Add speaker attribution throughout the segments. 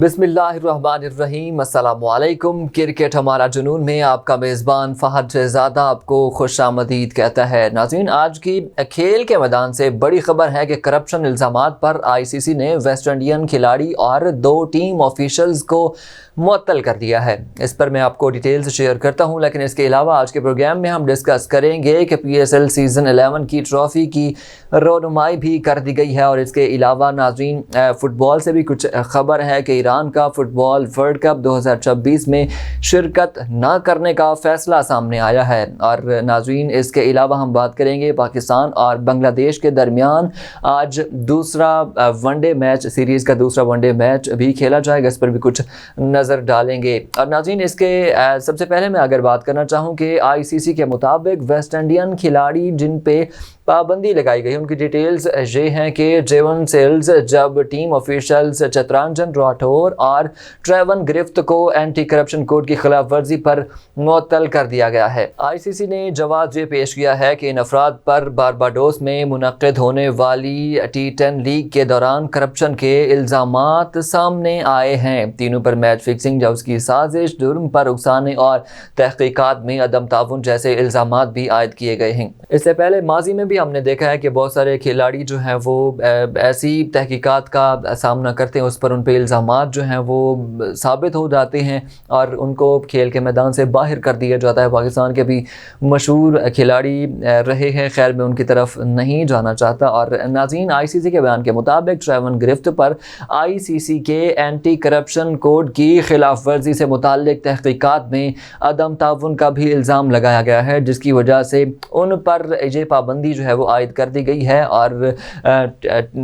Speaker 1: बिस्मिल्लाहिर्रहमानिर्रहीम। अस्सलाम वालेकुम। क्रिकेट हमारा जुनून में आपका मेज़बान फ़हद शहज़ादा आपको खुशामदीद कहता है। नाज़रीन, आज की खेल के मैदान से बड़ी खबर है कि करप्शन इल्ज़ामात पर ICC ने वेस्ट इंडियन खिलाड़ी और 2 टीम ऑफिशल्स को मुअत्तल कर दिया है। इस पर मैं आपको डिटेल्स शेयर करता हूं, लेकिन इसके अलावा आज के प्रोग्राम में हम डिस्कस करेंगे कि PSL सीज़न 11 की ट्रॉफ़ी की रौनुमाई भी कर दी गई है। और इसके अलावा नाज़रीन, फ़ुटबॉल से भी कुछ ख़बर है कि ईरान का फ़ुटबॉल वर्ल्ड कप 2026 में शिरकत न करने का फ़ैसला सामने आया है। और नाज़रीन, इसके अलावा हम बात करेंगे पाकिस्तान और बांग्लादेश के दरमियान आज दूसरा वनडे मैच, सीरीज़ का दूसरा वनडे मैच भी खेला जाएगा। इस पर भी कुछ नज़र डालेंगे। और नाज़रीन, इसके सबसे पहले मैं अगर बात करना चाहूँ कि ICC के मुताबिक वेस्ट इंडियन खिलाड़ी जिन पे पाबंदी लगाई गई, उनकी डिटेल्स ये हैं कि जेवन सेल्स, जब टीम ऑफिशियल्स चितरंजन राठौर और ट्रेवन गिरफ्त को एंटी करप्शन कोड की खिलाफ वर्जी पर मुअत्तल कर दिया गया है। ICC ने जवाब ये पेश किया है कि इन अफराद पर बारबाडोस में मुनक्किद होने वाली T10 लीग के दौरान करप्शन के इल्ज़ामात सामने आए हैं। तीनों पर मैच फिक्सिंग, जब उसकी साजिश, जुर्म पर उकसाने और तहकीकात में अदम ताउन जैसे इल्ज़ामात भी आयद किए गए हैं। इससे पहले माजी में भी हमने देखा है कि बहुत सारे खिलाड़ी जो हैं वो ऐसी तहकीकात का सामना करते हैं, उस पर उन पे इल्ज़ामात जो हैं वो साबित हो जाते हैं और उनको खेल के मैदान से बाहर कर दिया जाता है। पाकिस्तान के भी मशहूर खिलाड़ी रहे हैं, खैर मैं उनकी तरफ नहीं जाना चाहता। और नाज़रीन, ICC के बयान के मुताबिक ट्रेवन गिरफ्त पर ICC के एंटी करप्शन कोड की खिलाफ वर्जी से मुताल्लिक तहकीकात में अदम ताउन का भी इल्ज़ाम लगाया गया है, जिसकी वजह से उन पर ये पाबंदी जो है वो आयद कर दी गई है और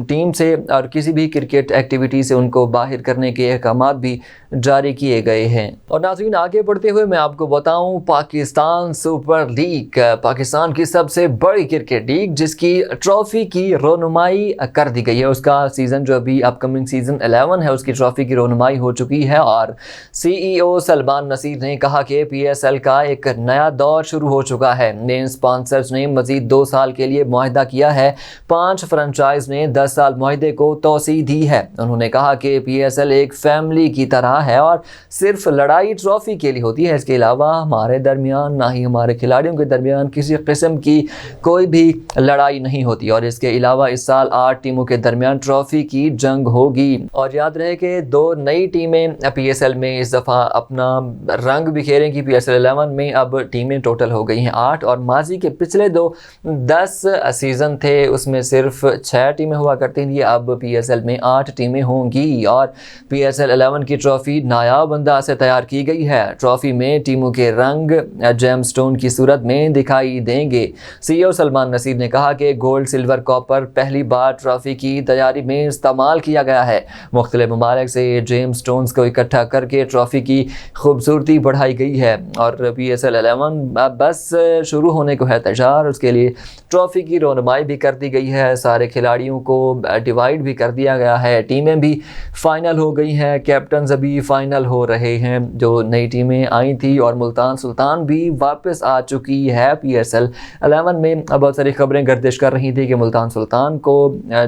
Speaker 1: टीम से और किसी भी क्रिकेट एक्टिविटी से उनको बाहर करने के अहकाम भी जारी किए गए हैं। और नाज़रीन, आगे बढ़ते हुए मैं आपको बताऊं, पाकिस्तान सुपर लीग, पाकिस्तान की सबसे बड़ी क्रिकेट लीग जिसकी ट्रॉफ़ी की रौनुमाई कर दी गई है। उसका सीज़न जो अभी अपकमिंग सीज़न 11 है, उसकी ट्रॉफ़ी की रौनुमाई हो चुकी है। और CEO सलमान नसीर ने कहा कि PSL का एक नया दौर शुरू हो चुका है। मेन स्पॉन्सर्स ने मज़ीद 2 साल के लिए मुआहदा किया है। 5 फ्रेंचाइज ने 10 साल मुआहदे को तोसी दी है। उन्होंने कहा कि PSL एक फैमिली की तरह है और सिर्फ लड़ाई ट्रॉफी के लिए होती है। इसके अलावा हमारे दरमियान, ना ही हमारे खिलाड़ियों के दरमियान किसी किस्म की कोई भी लड़ाई नहीं होती। और इसके अलावा इस साल 8 टीमों के दरमियान ट्रॉफी की जंग होगी। और याद रहे कि 2 नई टीमें PSL में इस दफ़ा अपना रंग बिखेरेंगी। PSL 11 में अब टीमें टोटल हो गई हैं 8, और माजी के पिछले 10 सीज़न थे उसमें सिर्फ 6 टीमें हुआ करती थी। अब PSL में 8 टीमें होंगी। और PSL 11 की ट्रॉफी नायाब अंदाज से तैयार की गई है। ट्रॉफी में टीमों के रंग जेमस्टोन की सूरत में दिखाई देंगे। CEO सलमान नसीर ने कहा कि गोल्ड, सिल्वर, कॉपर पहली बार ट्रॉफी की तैयारी में इस्तेमाल किया गया है। मुख्तलिफ ममालिक से जेमस्टोन्स को इकट्ठा करके ट्रॉफी की खूबसूरती बढ़ाई गई है। और PSL 11 बस शुरू होने को है तैयार। उसके लिए ट्रॉफी की रौनुमाई भी कर दी गई है। सारे खिलाड़ियों को डिवाइड भी कर दिया गया है। टीमें भी फाइनल हो गई हैं, कैप्टन्स अभी फाइनल हो रहे हैं। जो नई टीमें आई थी, और मुल्तान सुल्तान भी वापस आ चुकी है PSL 11 में। बहुत सारी खबरें गर्दिश कर रही थी कि मुल्तान सुल्तान को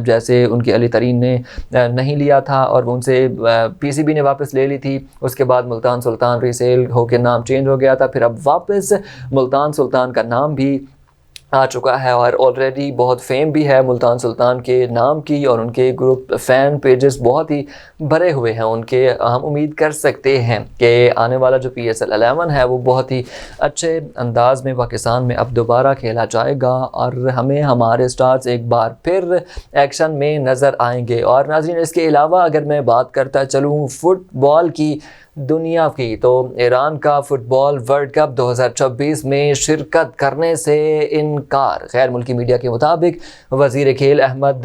Speaker 1: जैसे उनके अली तरीन ने नहीं लिया था और उनसे PCB ने वापस ले ली थी। उसके बाद मुल्तान सुल्तान रीसेल होकर नाम चेंज हो गया था। फिर अब वापस मुल्तान सुल्तान का नाम भी आ चुका है और ऑलरेडी बहुत फेम भी है मुल्तान सुल्तान के नाम की, और उनके ग्रुप फ़ैन पेजेस बहुत ही भरे हुए हैं उनके। हम उम्मीद कर सकते हैं कि आने वाला जो PSL 11 है वो बहुत ही अच्छे अंदाज में पाकिस्तान में अब दोबारा खेला जाएगा और हमें हमारे स्टार्स एक बार फिर एक्शन में नज़र आएंगे। और नाज़रीन, इसके अलावा अगर मैं बात करता चलूँ फ़ुटबॉल की दुनिया की, तो ईरान का फुटबॉल वर्ल्ड कप 2026 में शिरकत करने से इनकार। गैर मुल्की मीडिया के मुताबिक वज़ीर खेल अहमद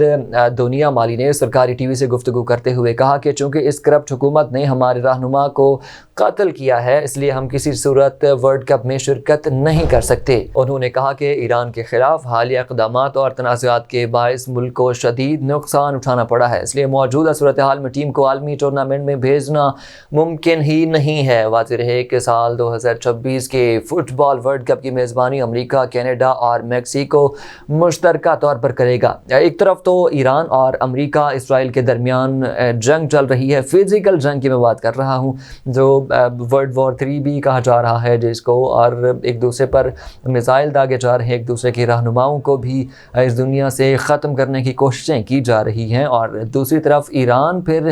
Speaker 1: दुनिया माली ने सरकारी TV से गुफ्तगू करते हुए कहा कि चूँकि इस करप्ट हुकूमत ने हमारे रहनुमा को कत्ल किया है, इसलिए हम किसी सूरत वर्ल्ड कप में शिरकत नहीं कर सकते। उन्होंने कहा कि ईरान के खिलाफ हालिया इक़दामात और तनाज़ात के बायस मुल्क को शदीद नुकसान उठाना पड़ा है, इसलिए मौजूदा सूरत हाल में टीम को आलमी टूर्नामेंट में भेजना मुमकिन ہی نہیں ہے۔ واضح رہے کہ سال 2026 کے فٹ بال ورلڈ کپ کی میزبانی امریکہ، کینیڈا اور میکسیکو مشترکہ طور پر کرے گا۔ ایک طرف تو ایران اور امریکہ اسرائیل کے درمیان جنگ چل رہی ہے، فزیکل جنگ کی میں بات کر رہا ہوں، جو ورلڈ وار 3 بھی کہا جا رہا ہے جس کو، اور ایک دوسرے پر میزائل داغے جا رہے ہیں، ایک دوسرے کی رہنماؤں کو بھی اس دنیا سے ختم کرنے کی کوششیں کی جا رہی ہیں، اور دوسری طرف ایران پھر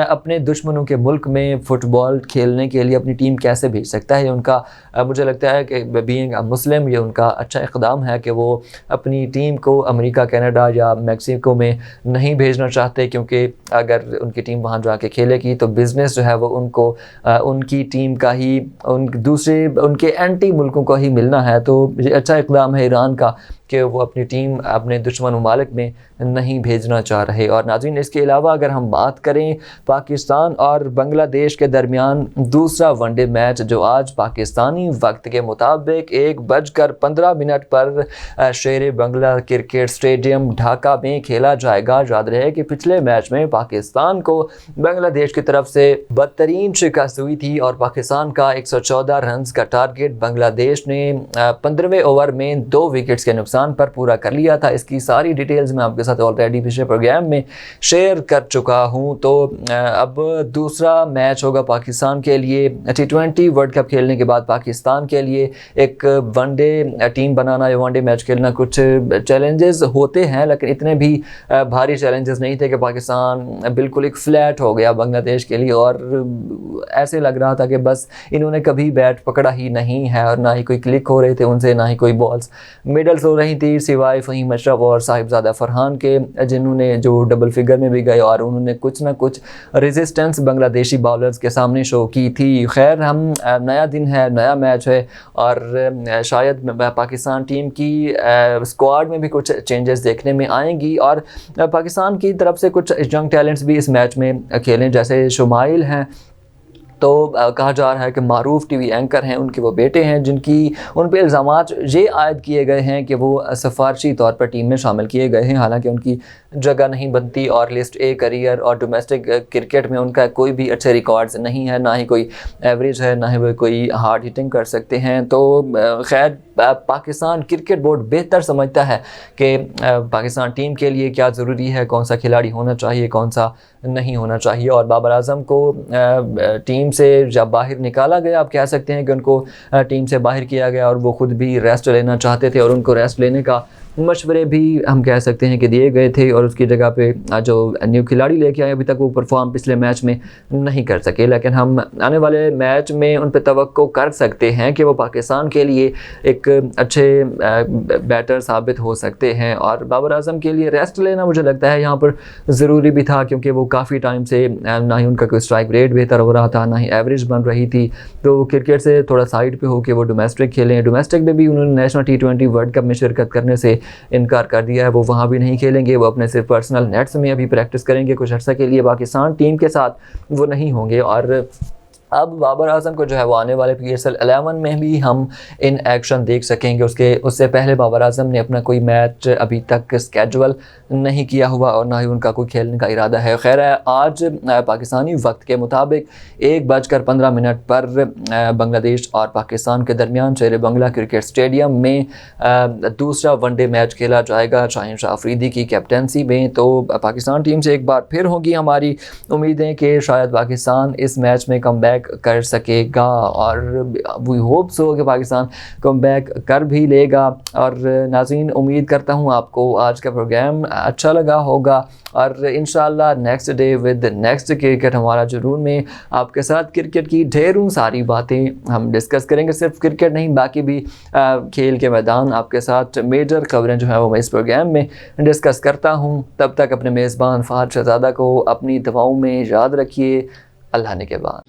Speaker 1: اپنے دشمنوں کے ملک میں فٹ بال کھیلنے کے لیے اپنی ٹیم کیسے بھیج سکتا ہے؟ ان کا مجھے لگتا ہے کہ بینگ مسلم یہ ان کا اچھا اقدام ہے کہ وہ اپنی ٹیم کو امریکہ، کینیڈا یا میکسیکو میں نہیں بھیجنا چاہتے، کیونکہ اگر ان کی ٹیم وہاں جا کے کھیلے گی تو بزنس جو ہے وہ ان کو ان کی ٹیم کا ہی ان کے اینٹی ملکوں کو ہی ملنا ہے۔ تو یہ اچھا اقدام ہے ایران کا کہ وہ اپنی ٹیم اپنے دشمن ممالک میں نہیں بھیجنا چاہ رہے۔ اور ناظرین، اس کے علاوہ اگر ہم بات کریں پاکستان اور بنگلہ دیش کے درمیان دوسرا ون ڈے میچ جو آج پاکستانی وقت کے مطابق 1:15 پر شیر بنگلہ کرکٹ اسٹیڈیم ڈھاکہ میں کھیلا جائے گا۔ یاد رہے کہ پچھلے میچ میں پاکستان کو بنگلہ دیش کی طرف سے بدترین شکست ہوئی تھی اور پاکستان کا 114 رنز کا ٹارگٹ بنگلہ دیش نے 15ویں اوور میں 2 وکٹس کے نقصان پر پورا کر لیا تھا۔ اس کی ساری ڈیٹیلز میں آپ کے ساتھ آلریڈی پچھلے پروگرام میں شیئر کر چکا ہوں۔ تو اب دوسرا میچ ہوگا پاکستان کے لیے T20 ورلڈ کپ کھیلنے کے بعد پاکستان کے لیے ایک ون ڈے ٹیم بنانا یا ون ڈے میچ کھیلنا کچھ چیلنجز ہوتے ہیں، لیکن اتنے بھی بھاری چیلنجز نہیں تھے کہ پاکستان بالکل ایک فلیٹ ہو گیا بنگلہ دیش کے لیے، اور ایسے لگ رہا تھا کہ بس انہوں نے کبھی بیٹ پکڑا ہی نہیں ہے، اور نہ ہی کوئی کلک ہو رہے تھے ان سے، نہ ہی کوئی بالز میڈلز ہو رہی تھی، سوائے فہیم اشرف اور صاحبزادہ فرحان کے، جنہوں نے جو ڈبل فگر میں بھی گئے اور انہوں نے کچھ نہ کچھ ریزسٹنس بنگلہ دیشی باؤلرز کے سامنے شو کی تھی۔ خیر، ہم نیا دن ہے، نیا میچ ہے، اور شاید پاکستان ٹیم کی اسکواڈ میں بھی کچھ چینجز دیکھنے میں آئیں گی، اور پاکستان کی طرف سے کچھ ینگ ٹیلنٹس بھی اس میچ میں کھیلیں، جیسے شمائل ہیں، تو کہا جا رہا ہے کہ معروف ٹی وی اینکر ہیں، ان کے وہ بیٹے ہیں جن کی ان پہ الزامات یہ عائد کیے گئے ہیں کہ وہ سفارشی طور پر ٹیم میں شامل کیے گئے ہیں، حالانکہ ان کی جگہ نہیں بنتی، اور لسٹ اے کریئر اور ڈومیسٹک کرکٹ میں ان کا کوئی بھی اچھے ریکارڈز نہیں ہے، نہ ہی کوئی ایوریج ہے، نہ ہی وہ کوئی ہارڈ ہٹنگ کر سکتے ہیں۔ تو خیر، پاکستان کرکٹ بورڈ بہتر سمجھتا ہے کہ پاکستان ٹیم کے لیے کیا ضروری ہے، کون سا کھلاڑی ہونا چاہیے، کون سا نہیں ہونا چاہیے، اور بابر اعظم کو ٹیم سے جب باہر نکالا گیا، آپ کہہ سکتے ہیں کہ ان کو ٹیم سے باہر کیا گیا، اور وہ خود بھی ریسٹ لینا چاہتے تھے، اور ان کو ریسٹ لینے کا مشورے بھی ہم کہہ سکتے ہیں کہ دیے گئے تھے، اور اس کی جگہ پہ جو نیو کھلاڑی لے کے آئے ابھی تک وہ پرفارم پچھلے میچ میں نہیں کر سکے، لیکن ہم آنے والے میچ میں ان پہ توقع کر سکتے ہیں کہ وہ پاکستان کے لیے ایک اچھے بیٹر ثابت ہو سکتے ہیں۔ اور بابر اعظم کے لیے ریسٹ لینا مجھے لگتا ہے یہاں پر ضروری بھی تھا، کیونکہ وہ کافی ٹائم سے نہ ہی ان کا کوئی اسٹرائک ریٹ بہتر ہو رہا تھا، نہ ہی ایوریج بن رہی تھی، تو کرکٹ سے تھوڑا سائڈ پہ ہو کے وہ ڈومیسٹک کھیلیں۔ ڈومیسٹک میں بھی انہوں نے نیشنل T20 ورلڈ کپ میں شرکت کرنے سے انکار کر دیا ہے، وہ وہاں بھی نہیں کھیلیں گے، وہ اپنے صرف پرسنل نیٹس میں ابھی پریکٹس کریں گے کچھ عرصہ کے لیے، پاکستان ٹیم کے ساتھ وہ نہیں ہوں گے۔ اور اب بابر اعظم کو جو ہے وہ آنے والے PSL 11 میں بھی ہم ان ایکشن دیکھ سکیں گے۔ اس سے پہلے بابر اعظم نے اپنا کوئی میچ ابھی تک اسکیجول نہیں کیا ہوا، اور نہ ہی ان کا کوئی کھیلنے کا ارادہ ہے۔ خیر ہے، آج پاکستانی وقت کے مطابق 1:15 پر بنگلہ دیش اور پاکستان کے درمیان شیر بنگلہ کرکٹ اسٹیڈیم میں دوسرا ون ڈے میچ کھیلا جائے گا شاہین شاہ افریدی کی کیپٹنسی میں۔ تو پاکستان ٹیم سے ایک بار پھر ہوگی ہماری امیدیں کہ شاید پاکستان اس میچ میں کم بیک کر سکے گا، اور وی ہوپ سو کہ پاکستان کم بیک کر بھی لے گا۔ اور ناظرین، امید کرتا ہوں آپ کو آج کا پروگرام اچھا لگا ہوگا، اور انشاءاللہ next day with next cricket ہمارا جنون میں آپ کے ساتھ کرکٹ کی ڈھیروں ساری باتیں ہم ڈسکس کریں گے، صرف کرکٹ نہیں باقی بھی کھیل کے میدان آپ کے ساتھ میجر خبریں جو ہیں وہ میں اس پروگرام میں ڈسکس کرتا ہوں۔ تب تک اپنے میزبان فہد شہزادہ کو اپنی دعاؤں میں یاد رکھیے۔ اللہ نے کے بعد